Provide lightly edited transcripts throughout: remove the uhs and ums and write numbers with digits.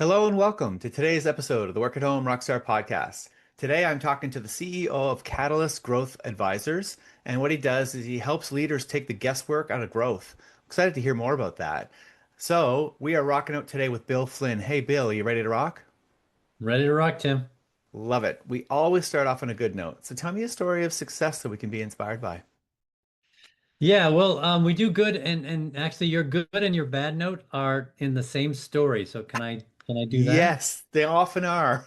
Hello and welcome to today's episode of the Work at Home Rockstar Podcast. Today I'm talking to the CEO of Catalyst Growth Advisors, and what he does is he helps leaders take the guesswork out of growth. Excited to hear more about that. So we are rocking out today with Bill Flynn. Hey Bill, you ready to rock? Ready to rock, Tim. Love it. We always start off on a good note. So tell me a story of success that we can be inspired by. Yeah, well, we do good, and actually, your good and your bad note are in the same story. So can I do that? Yes, they often are.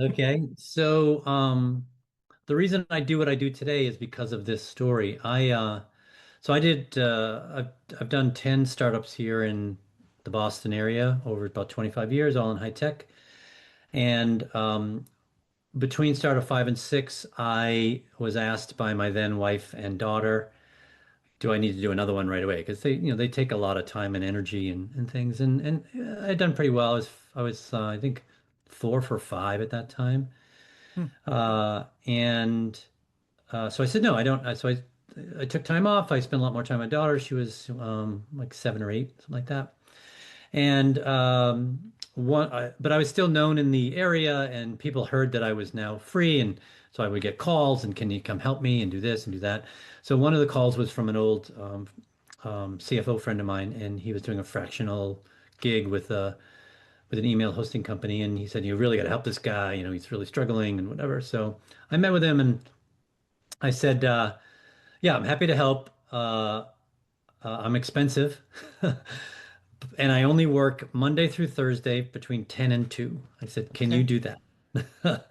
Okay. So the reason I do what I do today is because of this story. I've done 10 startups here in the Boston area over about 25 years, all in high tech. And between startup 5 and 6, I was asked by my then wife and daughter, do I need to do another one right away? Because they take a lot of time and energy and things. And I'd done pretty well. I was I think 4 for 5 at that time. Hmm. And so I said no, I don't. So I took time off. I spent a lot more time with my daughter. She was like 7 or 8, something like that. And but I was still known in the area, and people heard that I was now free, and so I would get calls, and can you come help me and do this and do that. So one of the calls was from an old CFO friend of mine, and he was doing a fractional gig with an email hosting company, and he said, "You really got to help this guy. He's really struggling and whatever." So I met with him, and I said, "Yeah, I'm happy to help. I'm expensive." And I only work Monday through Thursday between 10 and 2. I said, can you Okay. do that?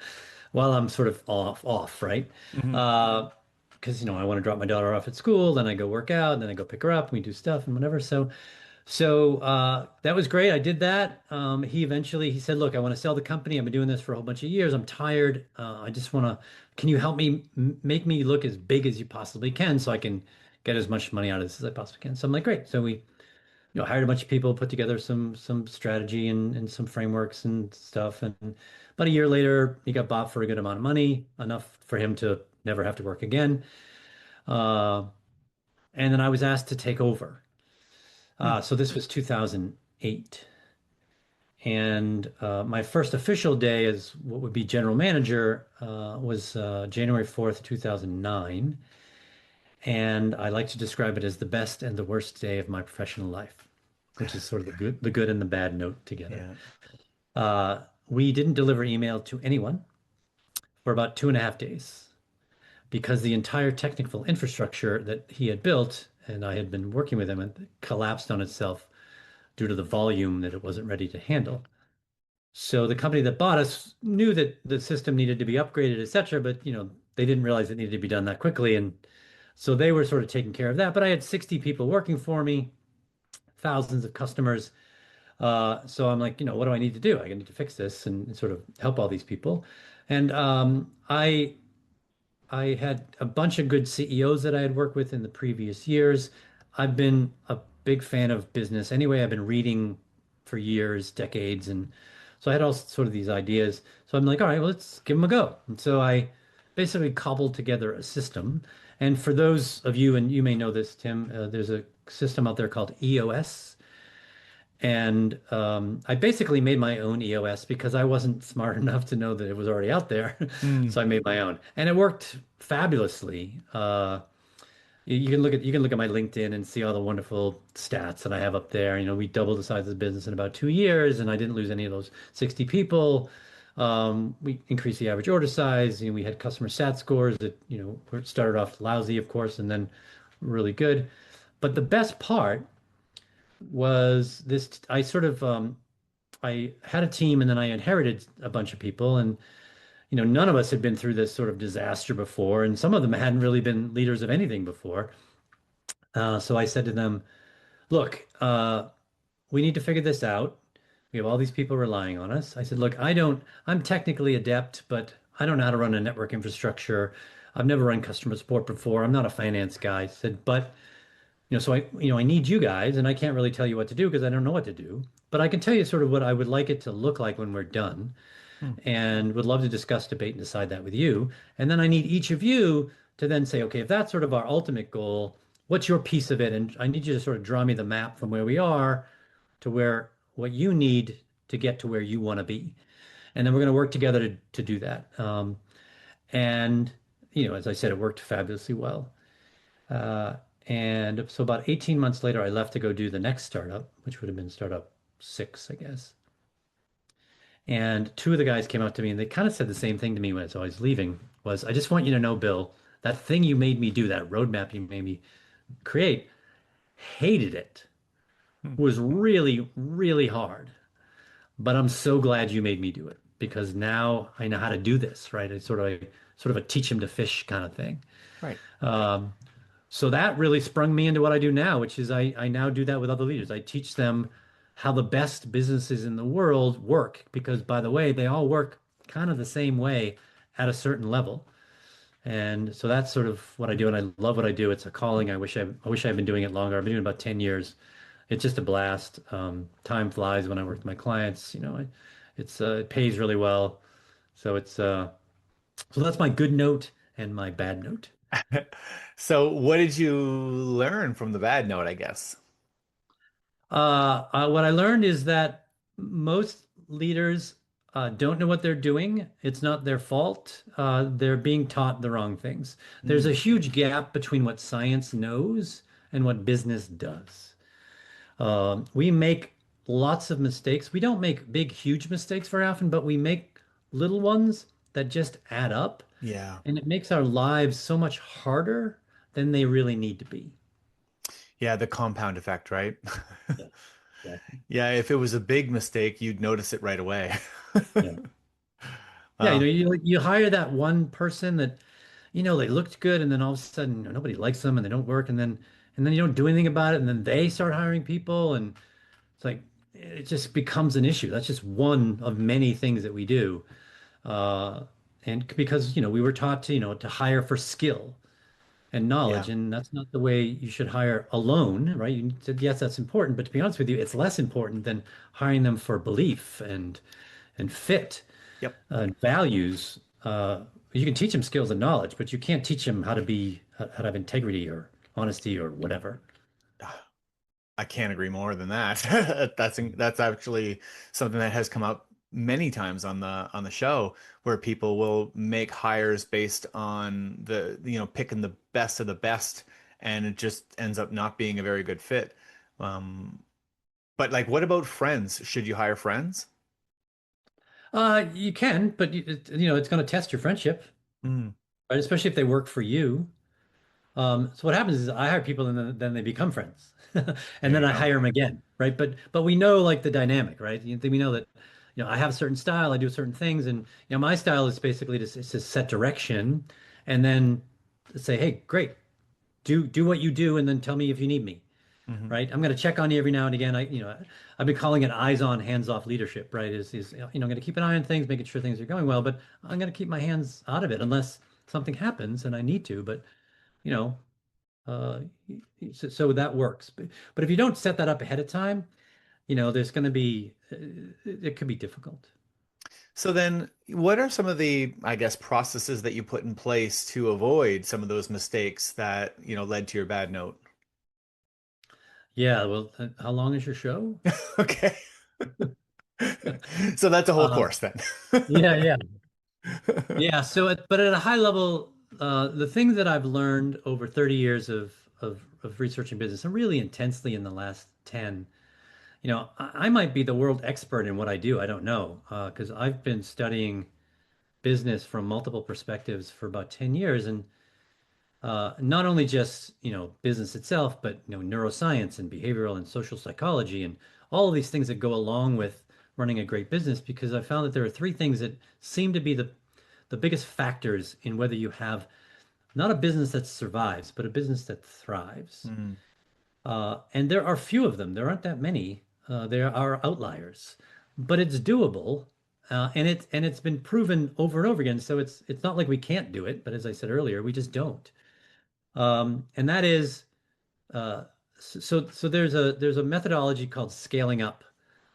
While I'm sort of off, right? Hmm. Because I want to drop my daughter off at school, then I go work out, and then I go pick her up, and we do stuff and whatever. So that was great. I did that. He said, look, I want to sell the company. I've been doing this for a whole bunch of years. I'm tired. I just want to, can you help me make me look as big as you possibly can so I can get as much money out of this as I possibly can? So I'm like, great. So we hired a bunch of people, put together some strategy and some frameworks and stuff. And about a year later, he got bought for a good amount of money, enough for him to never have to work again. Uh, and then I was asked to take over. Hmm. So this was 2008. And my first official day as what would be general manager was January 4th, 2009. And I like to describe it as the best and the worst day of my professional life, which is sort of the good and the bad note together. Yeah. We didn't deliver email to anyone for about 2.5 days because the entire technical infrastructure that he had built and I had been working with him and collapsed on itself due to the volume that it wasn't ready to handle. So the company that bought us knew that the system needed to be upgraded, et cetera, but they didn't realize it needed to be done that quickly. And so they were sort of taking care of that. But I had 60 people working for me, thousands of customers. So I'm like, what do I need to do? I need to fix this and sort of help all these people. And I had a bunch of good CEOs that I had worked with in the previous years. I've been a big fan of business. Anyway, I've been reading for years, decades, and so I had all sort of these ideas. So I'm like, all right, well, let's give them a go. And so I basically cobbled together a system. And for those of you, and you may know this, Tim, there's a system out there called EOS. And I basically made my own EOS because I wasn't smart enough to know that it was already out there. Hmm. So I made my own, and it worked fabulously. You can look at my LinkedIn and see all the wonderful stats that I have up there. We doubled the size of the business in about 2 years, and I didn't lose any of those 60 people. We increased the average order size. We had customer sat scores that started off lousy, of course, and then really good. But the best part was this. I had a team, and then I inherited a bunch of people, and none of us had been through this sort of disaster before, and some of them hadn't really been leaders of anything before. So I said to them, "Look, we need to figure this out. We have all these people relying on us." I said, "Look, I'm technically adept, but I don't know how to run a network infrastructure. I've never run customer support before. I'm not a finance guy." I said, "But I need you guys, and I can't really tell you what to do because I don't know what to do. But I can tell you sort of what I would like it to look like when we're done, Hmm. and would love to discuss, debate, and decide that with you. And then I need each of you to then say, okay, if that's sort of our ultimate goal, what's your piece of it? And I need you to sort of draw me the map from where we are to where what you need to get to where you want to be. And then we're going to work together to do that. And, as I said, it worked fabulously well. Uh, and so about 18 months later, I left to go do the next startup, which would have been startup six, I guess. And two of the guys came up to me and they kind of said the same thing to me when I was leaving was, I just want you to know, Bill, that thing you made me do, that roadmap you made me create, hated it. Was really, really hard. But I'm so glad you made me do it because now I know how to do this, right? It's sort of a teach him to fish kind of thing. Right. Um, so that really sprung me into what I do now, which is I now do that with other leaders. I teach them how the best businesses in the world work because, by the way, they all work kind of the same way at a certain level. And so that's sort of what I do, and I love what I do. It's a calling. I wish I'd been doing it longer. I've been doing it about 10 years. It's just a blast. Time flies when I work with my clients. It pays really well. So so that's my good note and my bad note. So, what did you learn from the bad note, I guess? What I learned is that most leaders don't know what they're doing. It's not their fault. They're being taught the wrong things. There's Mm, a huge gap between what science knows and what business does. We make lots of mistakes. We don't make big, huge mistakes very often, but we make little ones that just add up, yeah. and it makes our lives so much harder than they really need to be. Yeah, the compound effect, right? Yeah, exactly. Yeah, if it was a big mistake, you'd notice it right away. Yeah. Yeah, Wow. you hire that one person that, they looked good, and then all of a sudden nobody likes them and they don't work, and then you don't do anything about it, and then they start hiring people, and it's like it just becomes an issue. That's just one of many things that we do. Uh, and because, we were taught to hire for skill and Yeah. knowledge, and that's not the way you should hire alone, right? You said, yes, that's important, but to be honest with you, it's less important than hiring them for belief and fit Yep. and values. You can teach them skills and knowledge, but you can't teach them how to have integrity or honesty or whatever. I can't agree more than that. That's actually something that has come up many times on the show where people will make hires based on picking the best of the best, and it just ends up not being a very good fit. Um, but like, what about friends? Should you hire friends? You can, but it's going to test your friendship, Mm, right? Especially if they work for you. So what happens is I hire people and then they become friends, and there then you I go. hire them again, right? But we know like the dynamic, right? We know that I have a certain style, I do certain things, and my style is basically to set direction, and then say, hey, great, do what you do, and then tell me if you need me, Hmm. right? I'm going to check on you every now and again. I've been calling it eyes on, hands off leadership, right? I'm going to keep an eye on things, making sure things are going well, but I'm going to keep my hands out of it unless something happens and I need to, but. You know, uh, so that works. But if you don't set that up ahead of time, there's going to be, it could be difficult. So then, what are some of the, I guess, processes that you put in place to avoid some of those mistakes that, led to your bad note? Yeah, well, how long is your show? Okay. So that's a whole Uh, course then. yeah, yeah. Yeah, but at a high level, the things that I've learned over 30 years of researching business and really intensely in the last 10, I might be the world expert in what I do. I don't know, because I've been studying business from multiple perspectives for about 10 years. And not only just business itself, but neuroscience and behavioral and social psychology and all of these things that go along with running a great business. Because I found that there are three things that seem to be the biggest factors in whether you have not a business that survives, but a business that thrives. Mm, And there are few of them. There aren't that many. There are outliers, but it's doable. And it's been proven over and over again. So it's not like we can't do it, but as I said earlier, we just don't. And that is uh, so there's a methodology called scaling up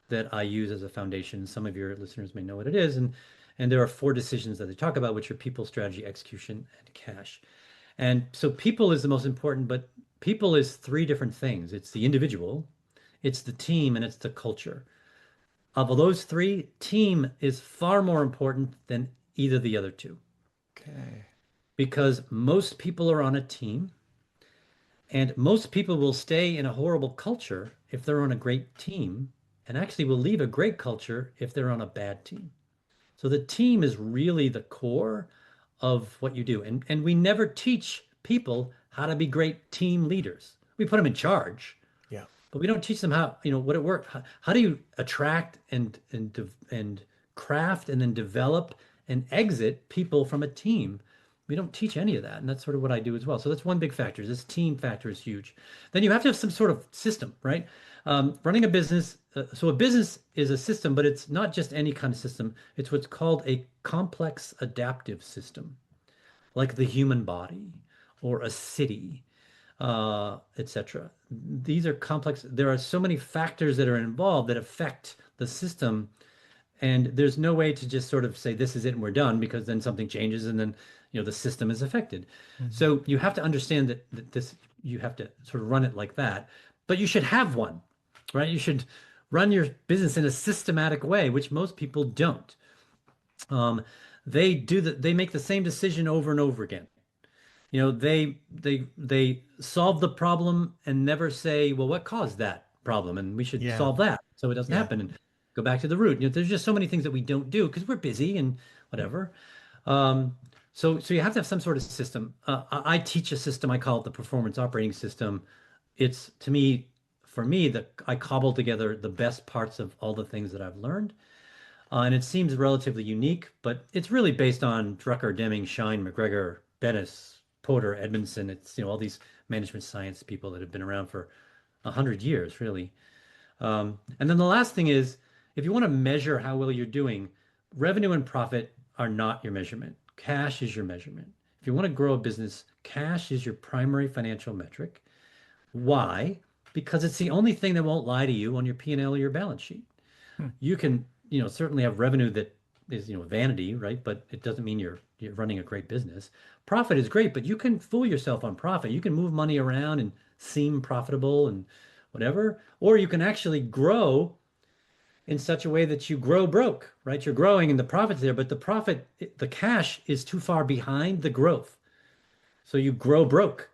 that I use as a foundation. Some of your listeners may know what it is, and there are four decisions that they talk about, which are people, strategy, execution, and cash. And so people is the most important, but people is three different things. It's the individual, it's the team, and it's the culture. Of those three, team is far more important than either of the other two Okay. because most people are on a team and most people will stay in a horrible culture if they're on a great team and actually will leave a great culture if they're on a bad team. So the team is really the core of what you do. And we never teach people how to be great team leaders. We put them in charge, Yeah. but we don't teach them how, what it works. How do you attract and craft and then develop and exit people from a team? We don't teach any of that, and that's sort of what I do as well. So that's one big factor. This team factor is huge. Then you have to have some sort of system, right? Running a business. So a business is a system, but it's not just any kind of system. It's what's called a complex adaptive system, like the human body or a city, etc. These are complex. There are so many factors that are involved that affect the system, and there's no way to just sort of say this is it and we're done because then something changes and then the system is affected. Mhm. So you have to understand that this you have to sort of run it like that, but you should have one, right? You should run your business in a systematic way, which most people don't. Um, they make the same decision over and over again. They solve the problem and never say, well, what caused that problem? And we should Yeah. solve that so it doesn't Yeah. happen and go back to the root. There's just so many things that we don't do because we're busy and whatever. Um, so you have to have some sort of system. I teach a system. I call it the performance operating system. It's to me, for me, that I cobble together the best parts of all the things that I've learned. And it seems relatively unique, but it's really based on Drucker, Deming, Shine, McGregor, Bennis, Porter, Edmondson. It's, all these management science people that have been around for 100 years, really. And then the last thing is, if you want to measure how well you're doing, revenue and profit are not your measurement. Cash is your measurement. If you want to grow a business, cash is your primary financial metric. Why? Because it's the only thing that won't lie to you on your P&L or your balance sheet. Hmm. You can, certainly have revenue that is, vanity, right? But it doesn't mean you're running a great business. Profit is great, but you can fool yourself on profit. You can move money around and seem profitable and whatever, or you can actually grow in such a way that you grow broke, right? You're growing and the profit's there, but the cash is too far behind the growth. So you grow broke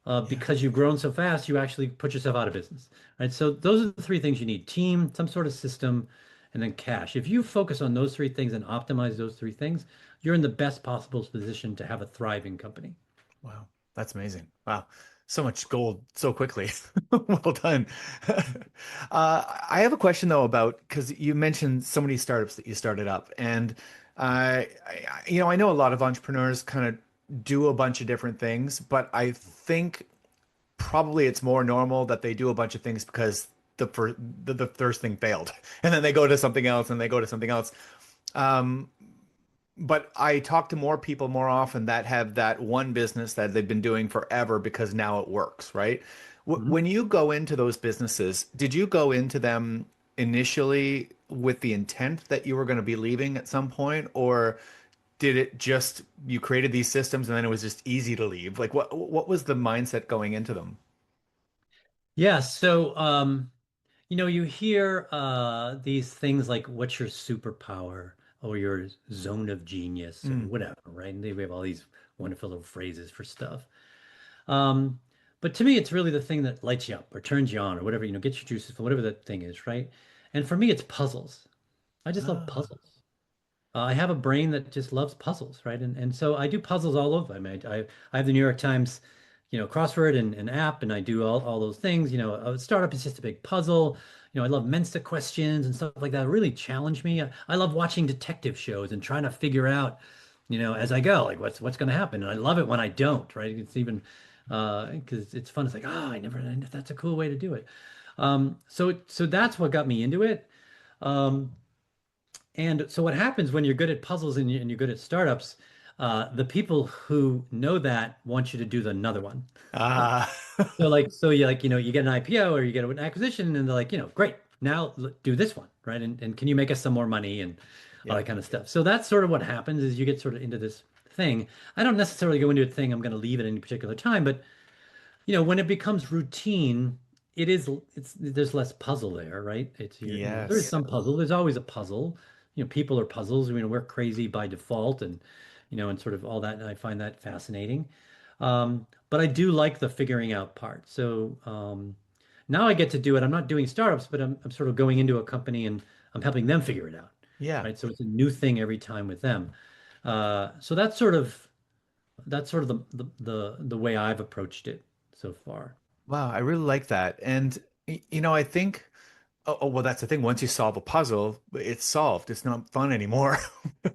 Yeah. because you've grown so fast, you actually put yourself out of business, right? So those are the three things you need: team, some sort of system, and then cash. If you focus on those three things and optimize those three things, you're in the best possible position to have a thriving company. Wow. That's amazing. Wow. So much gold so quickly. Well done. I have a question though about because you mentioned so many startups that you started up, and I know a lot of entrepreneurs kind of do a bunch of different things, but I think probably it's more normal that they do a bunch of things because the first thing failed, and then they go to something else, and they go to something else. Um, but I talk to more people more often that have that one business that they've been doing forever because now it works, right? Mhm. When you go into those businesses, did you go into them initially with the intent that you were going to be leaving at some point, or did it just you created these systems and then it was just easy to leave? Like what was the mindset going into them? Yeah, so you hear these things like what's your superpower or your zone of genius or Mm, whatever, right? And they have all these wonderful little phrases for stuff. Um, but to me, it's really the thing that lights you up or turns you on or whatever, gets your juices for whatever that thing is, right? And for me, it's puzzles. I just love ah, puzzles. I have a brain that just loves puzzles, right? And so I do puzzles all over. I mean, I have the New York Times, crossword and app, and I do all those things. A startup is just a big puzzle. I love Mensa questions and stuff like that. It really challenge me. I love watching detective shows and trying to figure out, as I go, like what's going to happen. And I love it when I don't, right? It's even because it's fun. It's like, oh, that's a cool way to do it. So that's what got me into it. Um, and so what happens when you're good at puzzles and you're good at startups, the people who know that want you to do another one. ah, So you get an IPO or you get an acquisition and they're like, great, now do this one, right? And can you make us some more money and all yeah, that kind of stuff. So that's sort of what happens is you get sort of into this thing. I don't necessarily go into a thing I'm going to leave at any particular time, but when it becomes routine, it is it's there's less puzzle there, right? It's there is Yes. some puzzle. There's always a puzzle. People are puzzles. We're crazy by default, and and sort of all that. And I find that fascinating. But I do like the figuring out part. So now I get to do it. I'm not doing startups, but I'm sort of going into a company and I'm helping them figure it out, Yeah. right? So it's a new thing every time with them. So that's sort of the way I've approached it so far. Wow, I really like that. And I think well, that's the thing. Once you solve a puzzle, it's solved. It's not fun anymore,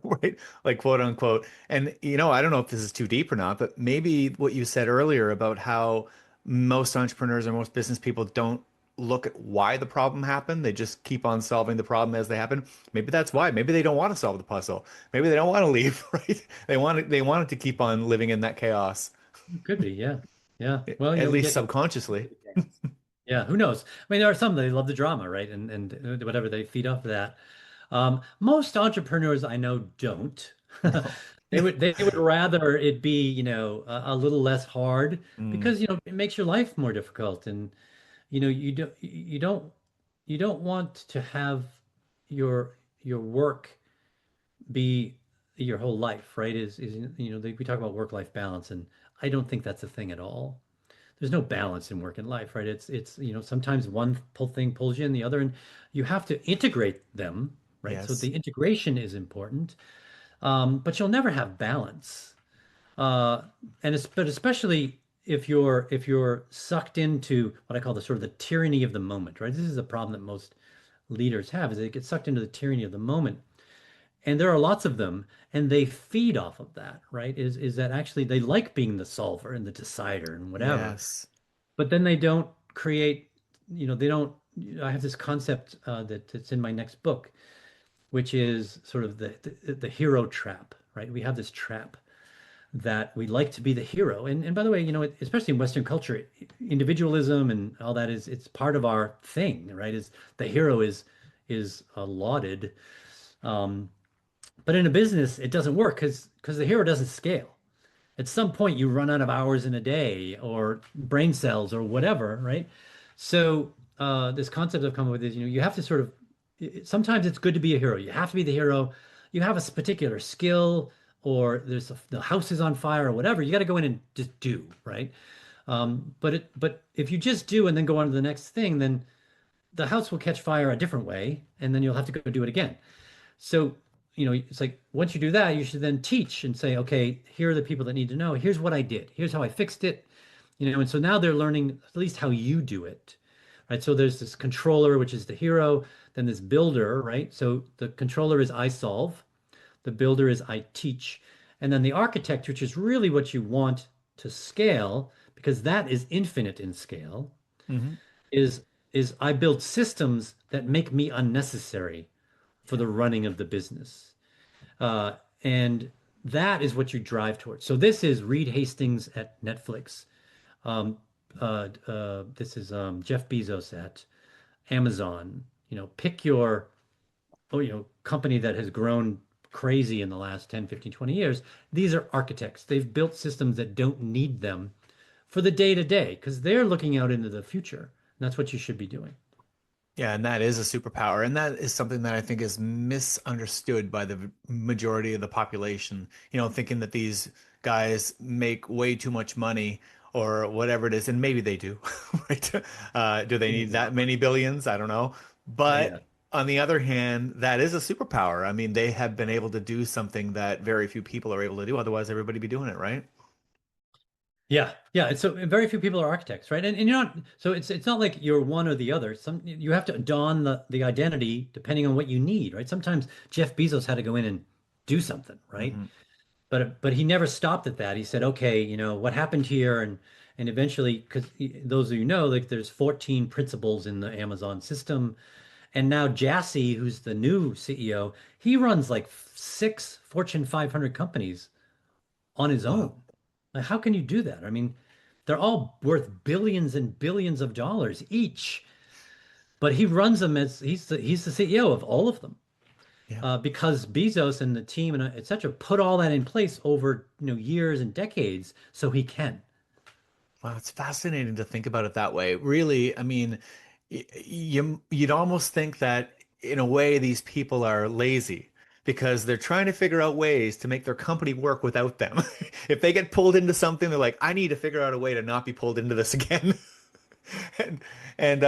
right? Like quote unquote. And I don't know if this is too deep or not, but maybe what you said earlier about how most entrepreneurs or most business people don't look at why the problem happened. They just keep on solving the problem as they happen. Maybe that's why. Maybe they don't want to solve the puzzle. Maybe they don't want to leave, right? They want it to keep on living in that chaos, Could be, yeah. Yeah. Well, at we least get subconsciously. yeah, who knows? I mean, there are some that they love the drama, right? And whatever they feed off of that. Most entrepreneurs I know don't. No. They would rather it be, a little less hard Mm, because, it makes your life more difficult. And, you don't want to have your work be your whole life, right? We talk about work-life balance, and I don't think that's a thing at all. There's no balance in work and life, right? It's sometimes one thing pulls you in the other, and you have to integrate them, right? So yes. the integration is important, but you'll never have balance. But especially if you're sucked into what I call the sort of the tyranny of the moment, right? This is a problem that most leaders have, is they get sucked into the tyranny of the moment. And there are lots of them, and they feed off of that, right? Is that actually they like being the solver and the decider and whatever, Yes. but then they don't create, they don't. I have this concept that's in my next book, which is sort of the hero trap, right? We have this trap that we like to be the hero, and by the way, especially in Western culture, individualism and all that it's part of our thing, right? Is the hero is lauded. Um, but in a business, it doesn't work because the hero doesn't scale. At some point, you run out of hours in a day or brain cells or whatever, right? So this concept I've come up with is, you have to sort of, sometimes it's good to be a hero. You have to be the hero. You have a particular skill or the house is on fire or whatever. You got to go in and just do, right? But if you just do and then go on to the next thing, then the house will catch fire a different way, and then you'll have to go do it again. So, it's like once you do that, you should then teach and say, okay, here are the people that need to know. Here's what I did. Here's how I fixed it. And so now they're learning at least how you do it, right? So there's this controller, which is the hero, then this builder, right? So the controller is I solve, the builder is I teach, and then the architect, which is really what you want to scale, because that is infinite in scale, Hmm. is is I build systems that make me unnecessary for Yeah. the running of the business. Uh, and that is what you drive towards. So this is Reed Hastings at Netflix. Um, this is Jeff Bezos at Amazon. Pick your company that has grown crazy in the last 10, 15, 20 years. These are architects. They've built systems that don't need them for the day to day because they're looking out into the future. And that's what you should be doing. Yeah, and that is a superpower. And that is something that I think is misunderstood by the majority of the population, thinking that these guys make way too much money or whatever it is. And maybe they do, right? Do they need that many billions? I don't know. Yeah. But on the other hand, that is a superpower. I mean, they have been able to do something that very few people are able to do. Otherwise, everybody be doing it, right? Yeah, yeah. And so very few people are architects, right? And you're not, so it's not like you're one or the other. You have to don the identity depending on what you need, right? Sometimes Jeff Bezos had to go in and do something, right? Hmm. But he never stopped at that. He said, okay, what happened here, and eventually, because those of you know, like there's 14 principals in the Amazon system, and now Jassy, who's the new CEO, he runs like six Fortune 500 companies on his own. Wow. Like, how can you do that? I mean, they're all worth billions and billions of dollars each, but he runs them as he's the CEO of all of them. Yeah. Because Bezos and the team and et cetera put all that in place over years and decades, so he can. Wow, it's fascinating to think about it that way. Really, I mean, you'd almost think that in a way these people are lazy because they're trying to figure out ways to make their company work without them. If they get pulled into something, they're like, I need to figure out a way to not be pulled into this again. And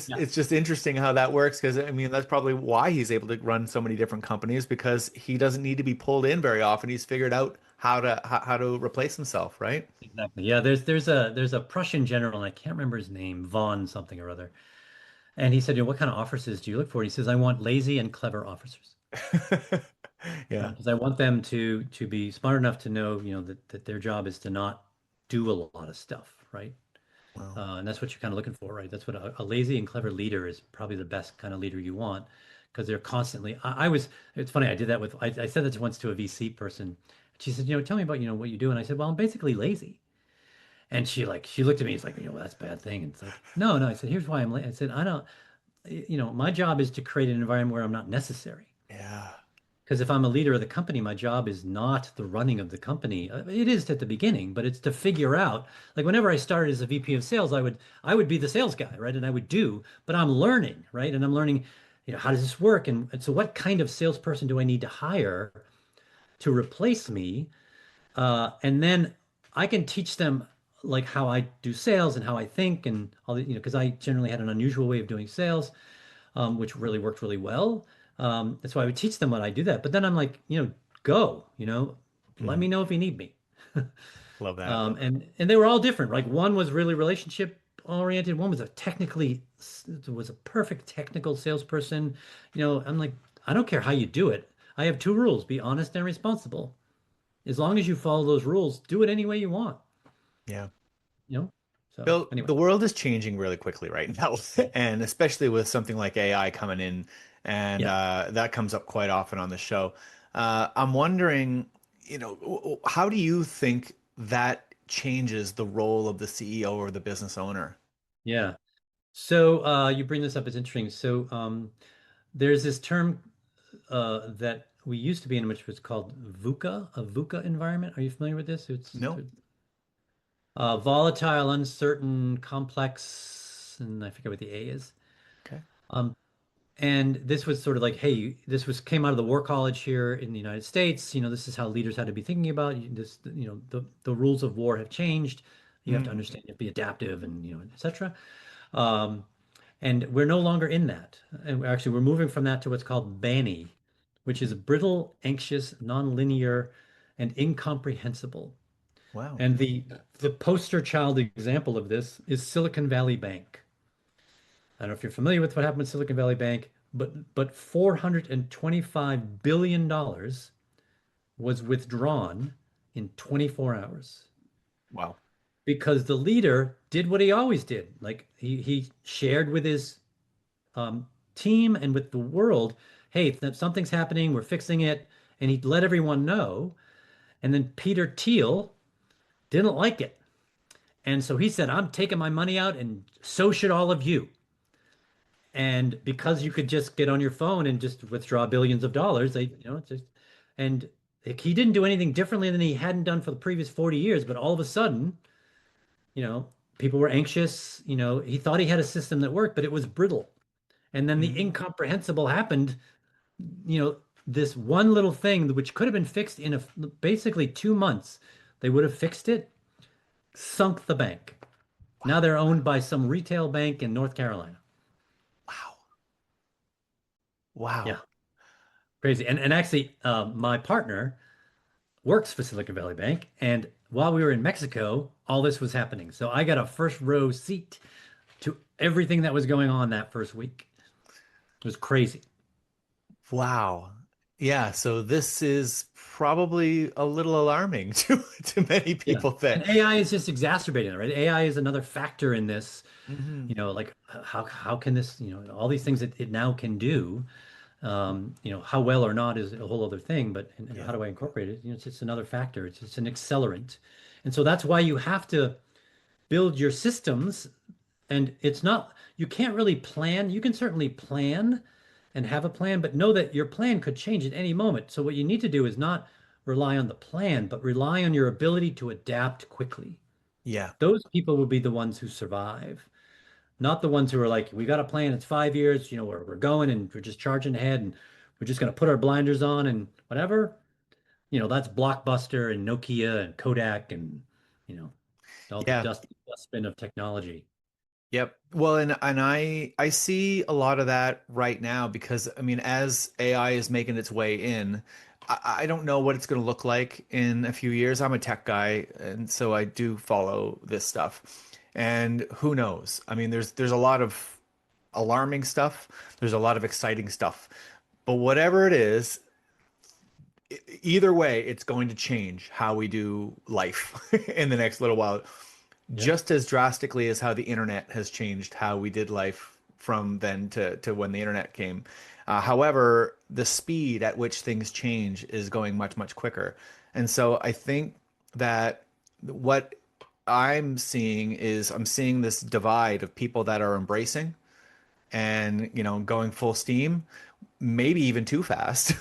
Yeah. it's just interesting how that works because I mean that's probably why he's able to run so many different companies because he doesn't need to be pulled in very often. He's figured out how to replace himself, right? Exactly. Yeah, there's a Prussian general, and I can't remember his name, von something or other. And he said, what kind of officers do you look for? He says, I want lazy and clever officers. Yeah. Right? Because I want them to be smart enough to know, that their job is to not do a lot of stuff, right? Well, And that's what you're kind of looking for, right? That's what a lazy and clever leader is probably the best kind of leader you want because they're constantly. It's funny, I did that I said that once to a VC person. She said, tell me about, what you do. And I said, well, I'm basically lazy. And she looked at me, it's like, that's a bad thing. And it's like, no, no. I said, here's why I'm lazy. I said, I don't, my job is to create an environment where I'm not necessary. yeah. Because if I'm a leader of the company, my job is not the running of the company. It is at the beginning, but it's to figure out. Like whenever I started as a VP of sales, I would be the sales guy, right? And I would do, but I'm learning, right? And I'm learning, how does this work? And so what kind of salesperson do I need to hire to replace me? And then I can teach them like how I do sales and how I think and all the, because I generally had an unusual way of doing sales, which really worked really well. That's why I would teach them what I do that. But then I'm like, go, let Mhm. me know if you need me. Love that. And they were all different. Like one was really relationship oriented. One was was a perfect technical salesperson. I'm like, I don't care how you do it. I have two rules: be honest and responsible. As long as you follow those rules, do it any way you want. Yeah. You know? So Bill, anyway, the world is changing really quickly right now, and especially with something like AI coming in, and yeah. that comes up quite often on the show. I'm wondering, how do you think that changes the role of the CEO or the business owner? Yeah. So you bring this up, it's interesting. So there's this term that we used to be in, which was called VUCA, a VUCA environment. Are you familiar with this? It's No? volatile, uncertain, complex, and I forget what the A is. Okay. Um, and this was sort of like, hey, came out of the War College here in the United States. This is how leaders had to be thinking about this. The rules of war have changed. You have to Mm, understand, you have to be adaptive, and etc. Um, and we're no longer in that. And we're moving from that to what's called BANI, which is brittle, anxious, nonlinear, and incomprehensible. wow. And the poster child example of this is Silicon Valley Bank. I don't know if you're familiar with what happened with Silicon Valley Bank, but $425 billion was withdrawn in 24 hours Wow. because the leader did what he always did. Like he shared with his team and with the world, hey, something's happening, we're fixing it, and he let everyone know. And then Peter Thiel didn't like it. And so he said, I'm taking my money out, and so should all of you. And because you could just get on your phone and just withdraw billions of dollars, and he didn't do anything differently than he hadn't done for the previous 40 years. But all of a sudden, you know, people were anxious. He thought he had a system that worked, but it was brittle. And then the Mm, incomprehensible happened. This one little thing which could have been fixed in basically 2 months, they would have fixed it, sunk the bank. Now they're owned by some retail bank in North Carolina. wow. Yeah, Wow. crazy. And actually, my partner works for Silicon Valley Bank, and while we were in Mexico, all this was happening. So I got a first row seat to everything that was going on that first week. It was crazy. Wow. Yeah, so this is probably a little alarming to many Yeah. people that And AI is just exacerbating it, right? AI is another factor in this, Mhm. like how can this, all these things that it now can do, how well or not is a whole other thing, but and how Yeah. do I incorporate it? It's just another factor. It's just an accelerant. And so that's why you have to build your systems. And it's not, you can't really plan. You can certainly plan and have a plan, but know that your plan could change at any moment. So what you need to do is not rely on the plan, but rely on your ability to adapt quickly. Yeah. Those people will be the ones who survive, not the ones who are like, we got a plan, it's 5 years, we're going and we're just charging ahead and we're just going to put our blinders on and whatever. That's Blockbuster and Nokia and Kodak and, you know, all the Yeah. dustbin of technology. Yep. Well, and I see a lot of that right now because I mean, as AI is making its way in, I don't know what it's going to look like in a few years. I'm a tech guy, and so I do follow this stuff. And who knows? I mean, there's a lot of alarming stuff. There's a lot of exciting stuff. But whatever it is, either way, it's going to change how we do life in the next little while, Yeah. just as drastically as how the internet has changed how we did life from then to when the internet came. However, the speed at which things change is going much, much quicker. And so I think that what I'm seeing this divide of people that are embracing and, going full steam, maybe even too fast.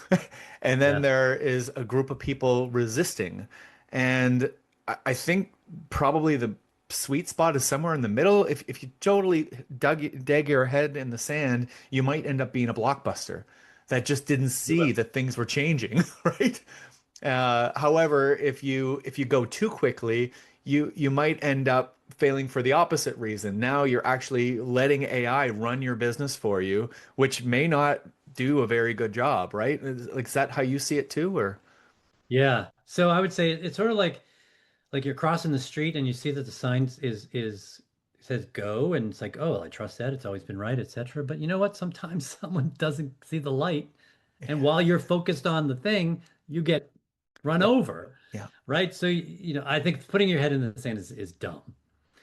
And then Yes. there is a group of people resisting. And I think probably the sweet spot is somewhere in the middle. If you totally dig your head in the sand, you might end up being a blockbuster that just didn't You see will. that things were changing, right? However, if you go too quickly, you might end up failing for the opposite reason. Now you're actually letting AI run your business for you, which may not do a very good job, right? Is that how you see it too, or? Yeah. So I would say it's sort of like you're crossing the street and you see that the sign is says go and it's like, oh, well, I trust that. It's always been right, etc. But you know what? Sometimes someone doesn't see the light. And while you're focused on the thing, you get run Yeah, over. yeah, Right. So, I think putting your head in the sand is dumb.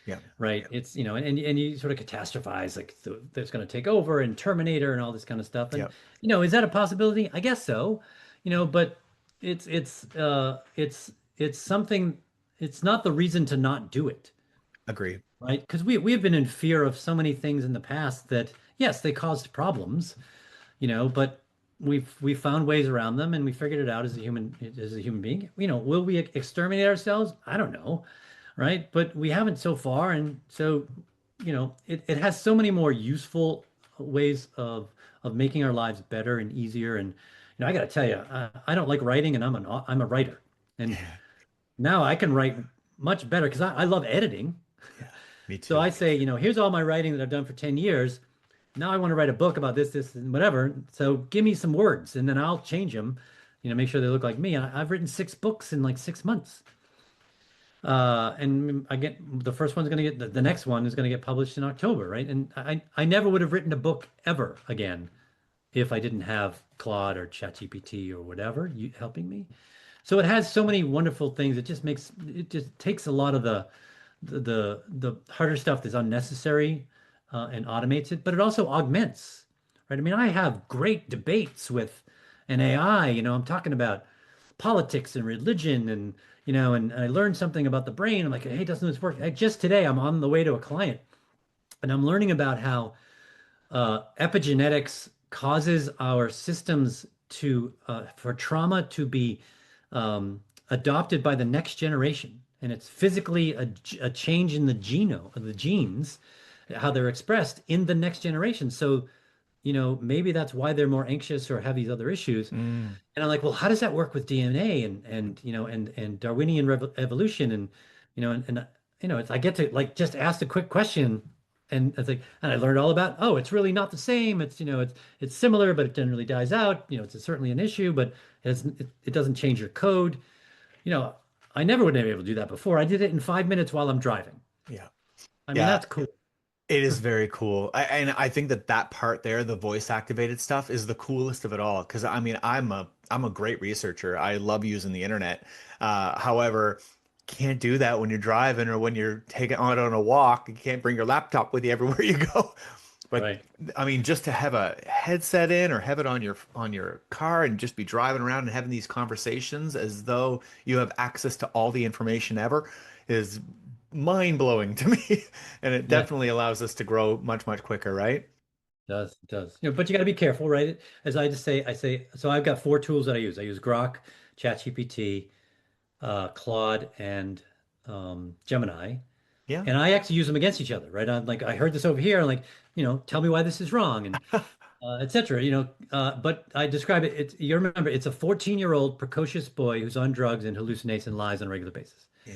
yeah, Right. It's, and you sort of catastrophize like that's going to take over and Terminator and all this kind of stuff. And, yeah. is that a possibility? I guess so, but it's something, it's not the reason to not do it. Agree. Right. Because we have been in fear of so many things in the past that, yes, they caused problems, but we found ways around them and we figured it out as a human being. Will we exterminate ourselves? I don't know, right? But we haven't so far, and so it has so many more useful ways of making our lives better and easier. And I got to tell you, I don't like writing, and I'm a writer, and Yeah, now I can write much better because I love editing. yeah. Me So too. I say, here's all my writing that I've done for 10 years. Now I want to write a book about this, and whatever. So give me some words and then I'll change them, make sure they look like me. I've written 6 books in like 6 months. And I get the first one's going to get the next one is going to get published in October, right? And I never would have written a book ever again if I didn't have Claude or ChatGPT or whatever helping me. So it has so many wonderful things. It just takes a lot of the harder stuff that's unnecessary and automates it, but it also augments, right? I mean, I have great debates with an AI. I'm talking about politics and religion and I learned something about the brain. I'm like, hey, doesn't this work? Just today, I'm on the way to a client and I'm learning about how epigenetics causes our systems for trauma to be adopted by the next generation. And it's physically a change in the genome of the genes, how they're expressed in the next generation. So, maybe that's why they're more anxious or have these other issues. Mm, And I'm like, well, how does that work with DNA and Darwinian evolution I get to like just ask a quick question and it's like and I learned all about it's really not the same. It's similar, but it generally dies out. It's certainly an issue, but it doesn't change your code. You know, I never would have been able to do that before. I did it in 5 minutes while I'm driving. yeah. I mean, Yeah. that's cool. It is very cool. And I think that part there, the voice activated stuff, is the coolest of it all. Because I mean, I'm a great researcher. I love using the internet. However, can't do that when you're driving or when you're taking on a walk. You can't bring your laptop with you everywhere you go. But Right. I mean, just to have a headset in or have it on your car and just be driving around and having these conversations as though you have access to all the information ever is mind blowing to me. And it Yeah, definitely allows us to grow much, much quicker, right? it does. But you got to be careful, right? As I just say, so I've got four tools that I use. I use Grok, ChatGPT, Claude, and Gemini. Yeah. And I actually use them against each other, right? I'm like, I heard this over here, like, tell me why this is wrong, and etc. But I describe it. You remember, it's a 14-year-old precocious boy who's on drugs and hallucinates and lies on a regular basis. Yeah.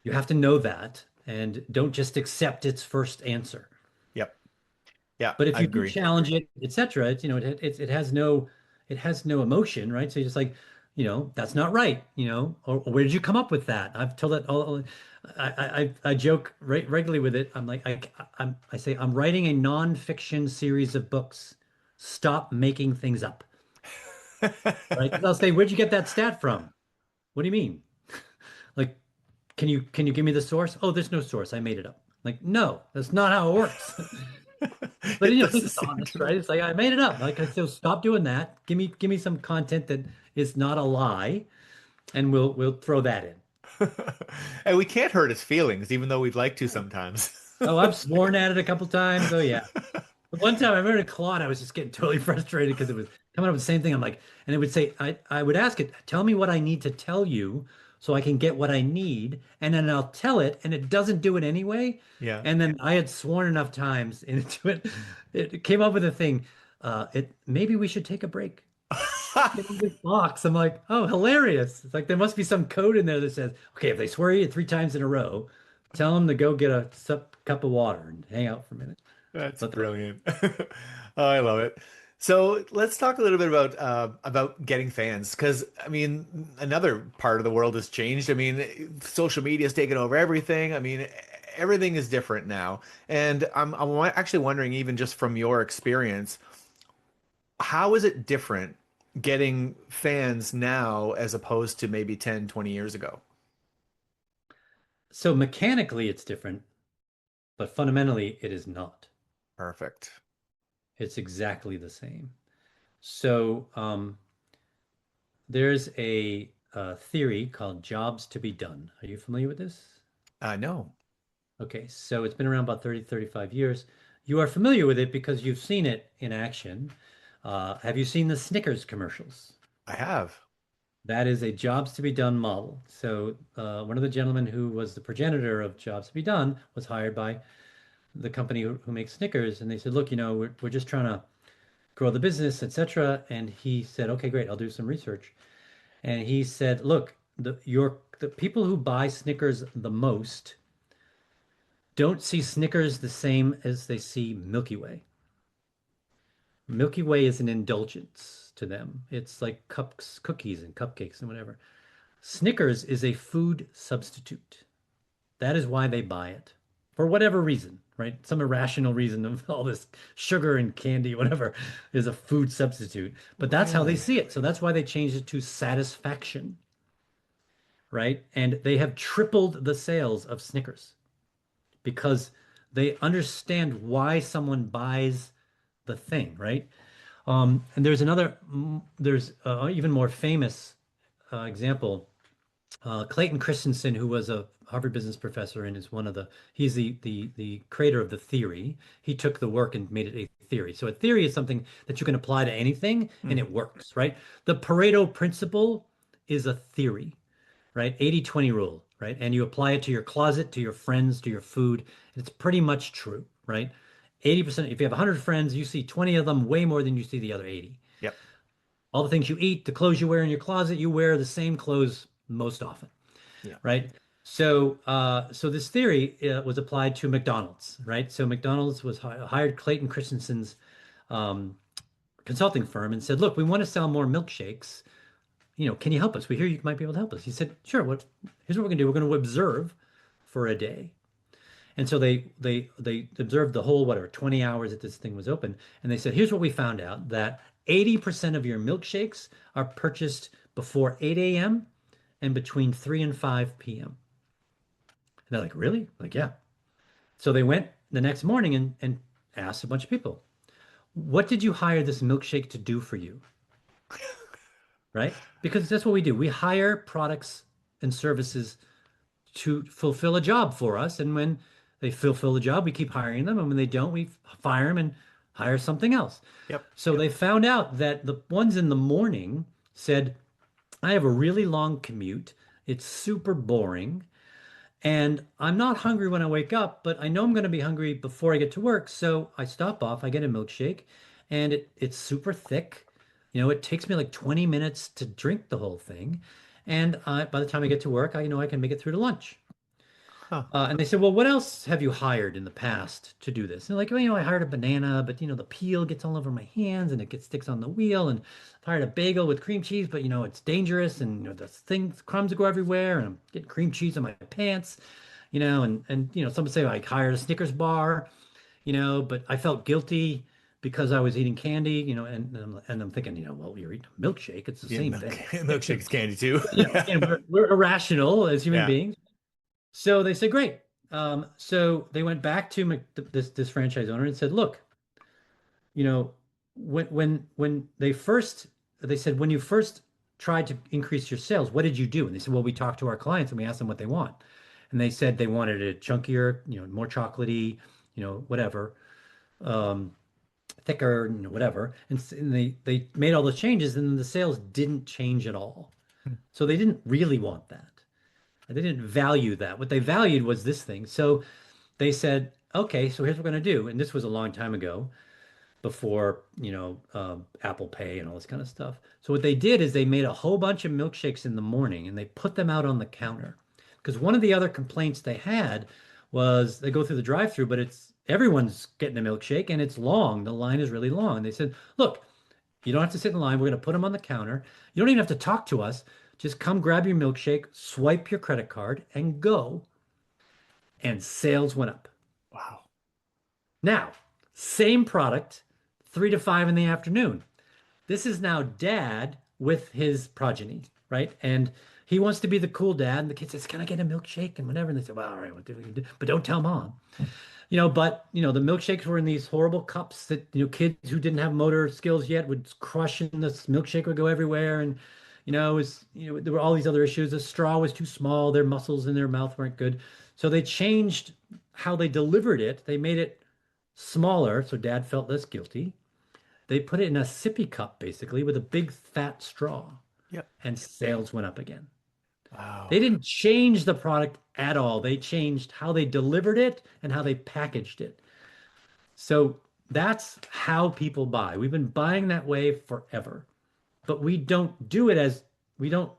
You have to know that, and don't just accept its first answer. Yep. Yeah, But if I you do agree. challenge it, etc., it has no emotion, right? So you're just like, that's not right, or where did you come up with that? I've told that all. I joke regularly with it. I'm like, I say I'm writing a nonfiction series of books. Stop making things up, right? 'Cause I'll say, where'd you get that stat from? What do you mean? Like, can you give me the source? Oh, there's no source. I made it up. Like, no, that's not how it works. But It it's doesn't seem honest, to. right? It's like I made it up. Like I said, stop doing that. Give me some content that is not a lie, and we'll throw that in. And we can't hurt his feelings, even though we'd like to sometimes. Oh, I've sworn at it a couple times. Oh yeah. But one time I remember a Claude, I was just getting totally frustrated because it was coming up with the same thing. I'm like, and it would say, I would ask it, tell me what I need to tell you so I can get what I need, and then I'll tell it, and it doesn't do it anyway. Yeah. And then I had sworn enough times into it, it came up with a thing. It maybe we should take a break. Give them this box. I'm like, oh, hilarious. It's like there must be some code in there that says, okay, if they swear you 3 times in a row, tell them to go get a cup of water and hang out for a minute. That's Let them brilliant. Oh, I love it. So let's talk a little bit about getting fans, because I mean, another part of the world has changed. I mean, social media has taken over everything. I mean, everything is different now, and actually wondering, even just from your experience, how is it different getting fans now as opposed to maybe 10, 20 years ago? So mechanically, it's different, but fundamentally, it is not. Perfect. It's exactly the same. So there's a theory called jobs to be done. Are you familiar with this? No, Okay, so it's been around about 30, 35 years. You are familiar with it because you've seen it in action. Have you seen the Snickers commercials? I have. That is a jobs to be done model. So one of the gentlemen who was the progenitor of jobs to be done was hired by the company who makes Snickers, and they said, "Look, we're just trying to grow the business, etc." And he said, "Okay, great, I'll do some research." And he said, "Look, the people who buy Snickers the most don't see Snickers the same as they see Milky Way. Milky Way is an indulgence to them. It's like cups, cookies, and cupcakes and whatever. Snickers is a food substitute. That is why they buy it for whatever reason, right? Some irrational reason of all this sugar and candy, whatever, is a food substitute. But that's how they Really? see it. So that's why they changed it to satisfaction, right? And they have tripled the sales of Snickers because they understand why someone buys the thing, right? And there's even more famous example. Clayton Christensen, who was a Harvard business professor and is he's the creator of the theory. He took the work and made it a theory. So a theory is something that you can apply to anything and Hmm. it works, right? The Pareto principle is a theory, right? 80-20 rule, right? And you apply it to your closet, to your friends, to your food. It's pretty much true, right? 80%, if you have 100 friends, you see 20 of them way more than you see the other 80. Yep. All the things you eat, the clothes you wear in your closet, you wear the same clothes most often, Yeah. right? So this theory was applied to McDonald's, right? So McDonald's was hired Clayton Christensen's um, consulting firm and said, "Look, we want to sell more milkshakes. Can you help us? We hear you might be able to help us." He said, "Sure. Here's what we're gonna do. We're gonna observe for a day." And so they observed the whole whatever 20 hours that this thing was open, and they said, "Here's what we found out: that 80% of your milkshakes are purchased before 8 a.m. and between 3 and 5 p.m." And they're like, "Really?" Like, yeah. So they went the next morning and asked a bunch of people, "What did you hire this milkshake to do for you?" Right? Because that's what we do. We hire products and services to fulfill a job for us. And when they fulfill the job, we keep hiring them. And when they don't, we fire them and hire something else. Yep. So they found out that the ones in the morning said, "I have a really long commute. It's super boring. And I'm not hungry when I wake up, but I know I'm going to be hungry before I get to work. So I stop off, I get a milkshake, and it's super thick. It takes me like 20 minutes to drink the whole thing. And by the time I get to work, I know I can make it through to lunch. Huh. And they said, well, what else have you hired in the past to do this? And they're like, well, I hired a banana, but the peel gets all over my hands and it gets sticks on the wheel. And I've hired a bagel with cream cheese, but it's dangerous and the things crumbs go everywhere and I'm getting cream cheese on my pants, and some would say I hired a Snickers bar, but I felt guilty because I was eating candy, and I'm thinking, well, you're eating a milkshake, it's the Yeah, same thing. milkshake's candy too. And we're irrational as human Yeah. beings. So they said, great. So they went back to this franchise owner and said, look, you know, when they said when you first tried to increase your sales, what did you do? And they said, well, we talked to our clients and we asked them what they want, and they said they wanted it chunkier, more chocolatey, whatever, um, thicker, whatever. And they made all those changes, and the sales didn't change at all. So they didn't really want that. They didn't value that. What they valued was this thing. So they said, okay, so here's what we're going to do. And this was a long time ago before, Apple Pay and all this kind of stuff. So what they did is they made a whole bunch of milkshakes in the morning and they put them out on the counter. Because one of the other complaints they had was they go through the drive-through, but it's everyone's getting a milkshake and it's long. The line is really long. And they said, look, you don't have to sit in line. We're going to put them on the counter. You don't even have to talk to us. Just come grab your milkshake, swipe your credit card, and go. And sales went up. Wow. Now, same product, 3 to 5 in the afternoon. This is now dad with his progeny, right? And he wants to be the cool dad. And the kid says, can I get a milkshake? And whatever. And they say, well, all right, what do we do? But don't tell mom. But the milkshakes were in these horrible cups that, kids who didn't have motor skills yet would crush, and this milkshake would go everywhere. And, there were all these other issues. The straw was too small. Their muscles in their mouth weren't good. So they changed how they delivered it. They made it smaller, so dad felt less guilty. They put it in a sippy cup, basically, with a big fat straw, Yep. and sales went up again. They Wow. didn't change the product at all. They changed how they delivered it and how they packaged it. So that's how people buy. We've been buying that way forever, but we don't do it as we don't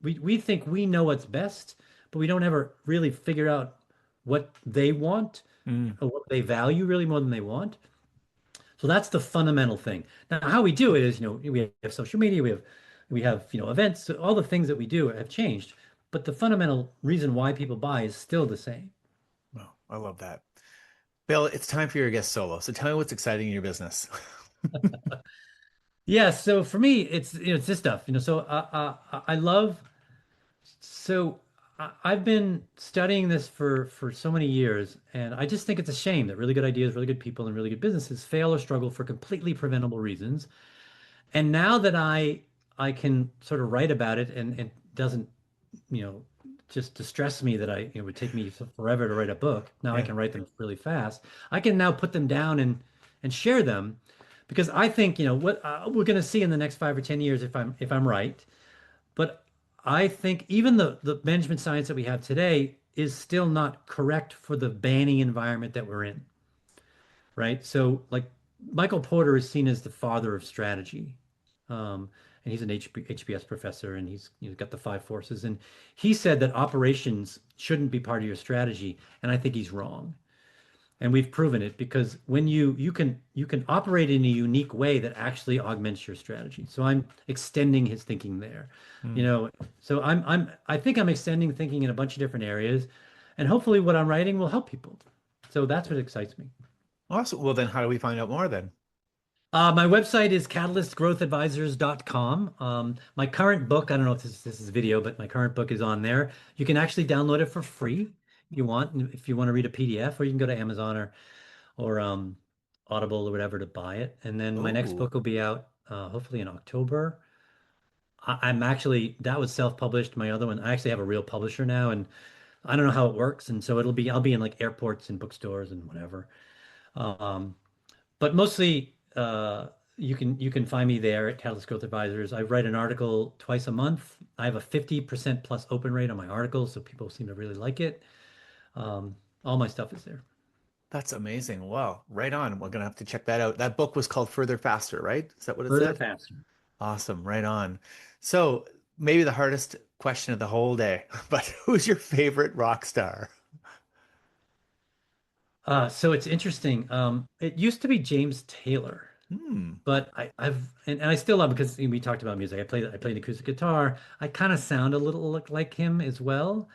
we think we know what's best, but we don't ever really figure out what they want Mm. or what they value really more than they want. So that's the fundamental thing. Now, how we do it is, we have social media, we have events, so all the things that we do have changed, but the fundamental reason why people buy is still the same. Wow. I love that. Bill, it's time for your guest solo. So tell me what's exciting in your business. Yeah, so for me, it's this stuff. So I love. So I've been studying this for so many years, and I just think it's a shame that really good ideas, really good people, and really good businesses fail or struggle for completely preventable reasons. And now that I can sort of write about it, and it doesn't, you know, just distress me that it would take me forever to write a book. Now I Yeah. can write them really fast. I can now put them down and share them because I think, what we're going to see in the next 5 or 10 years if I'm right. But I think even the management science that we have today is still not correct for the banning environment that we're in, right? So like Michael Porter is seen as the father of strategy. And he's an HBS professor, and he's got the five forces. And he said that operations shouldn't be part of your strategy, and I think he's wrong. And we've proven it because when you can operate in a unique way that actually augments your strategy. So I'm extending his thinking there. You Mm. know, so I think I'm extending thinking in a bunch of different areas, and hopefully what I'm writing will help people. So that's what excites me. Awesome. Well, then how do we find out more then? My website is catalystgrowthadvisors.com. My current book, I don't know if this is video, but my current book is on there. You can actually download it for free if you want, and if you want to read a PDF, or you can go to Amazon or Audible or whatever to buy it. And then my next Oh, book will be out hopefully in October. I'm actually that was self-published. My other one, I actually have a real publisher now, and I don't know how it works. And so I'll be in like airports and bookstores and whatever. Um, but mostly you can find me there at Catalyst Growth Advisors. I write an article twice a month I have a 50% plus open rate on my articles, so people seem to really like it. All my stuff is there. That's amazing. Wow. Right on. We're gonna have to check that out. That book was called Further Faster, right? Is that what it Further said? faster. Awesome. Right on. So maybe the hardest question of the whole day, but who's your favorite rock star? So it's interesting. It used to be James Taylor, Hmm. but and I still love him because we talked about music. I played acoustic guitar. I kind of sound a little like him as well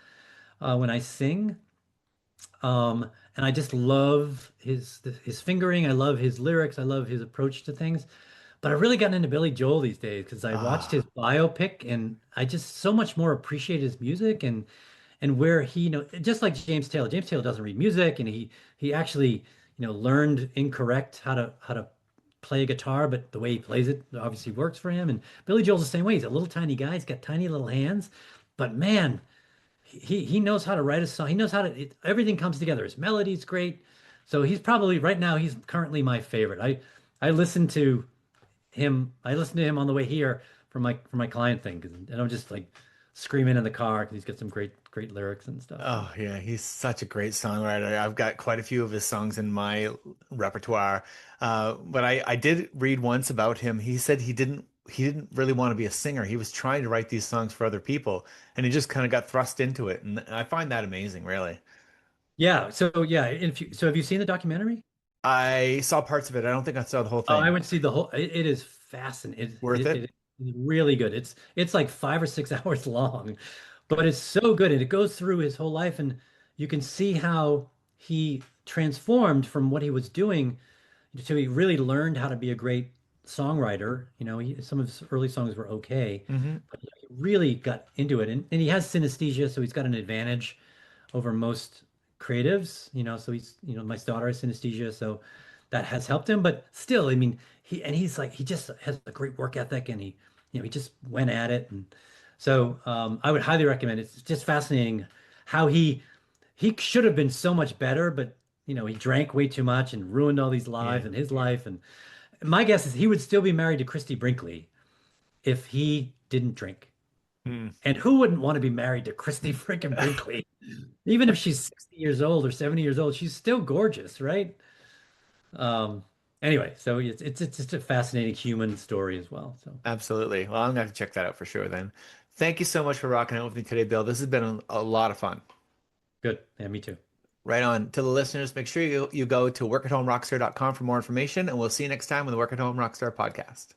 when I sing. And I just love his fingering. I love his lyrics. I love his approach to things. But I've really gotten into Billy Joel these days because I watched his Ah, biopic and I just so much more appreciate his music and where he, just like James Taylor. James Taylor doesn't read music and he actually, learned incorrect how to play a guitar, but the way he plays it obviously works for him. And Billy Joel's the same way. He's a little tiny guy. He's got tiny little hands, but man, he knows how to write a song. He knows how to everything comes together. His melody's great. So he's probably right now he's currently my favorite. I listen to him on the way here for my client thing and I'm just like screaming in the car because he's got some great lyrics and stuff. So oh yeah, he's such a great songwriter. I've got quite a few of his songs in my repertoire. But I did read once about him. He said he didn't really want to be a singer. He was trying to write these songs for other people, and he just kind of got thrust into it. And I find that amazing, really. yeah, so have you seen the documentary? I saw parts of it. I don't think I saw the whole Oh, I thing. would see the whole. It is fascinating. Worth it? It's really good. It's like 5 or 6 hours long, but it's so good, and it goes through his whole life, and you can see how he transformed from what he was doing to he really learned how to be a great songwriter. Some of his early songs were okay, Hmm. but he really got into it, and he has synesthesia, so he's got an advantage over most creatives, so my daughter has synesthesia, so that has helped him. But still, I mean, he's like, he just has a great work ethic and he just went at it. And so I would highly recommend it. It's just fascinating how he should have been so much better, but he drank way too much and ruined all these lives Yeah. in his life. And my guess is he would still be married to Christy Brinkley if he didn't drink. Mm. And who wouldn't want to be married to Christy freaking Brinkley? Even if she's 60 years old or 70 years old, she's still gorgeous, right? Um, anyway, so it's just a fascinating human story as well. So Absolutely. Well, I'm gonna have to check that out for sure then. Thank you so much for rocking out with me today, Bill. This has been a lot of fun. good. Yeah, me too. Right on. To the listeners, make sure you go to workathomerockstar.com for more information, and we'll see you next time on the Work at Home Rockstar podcast.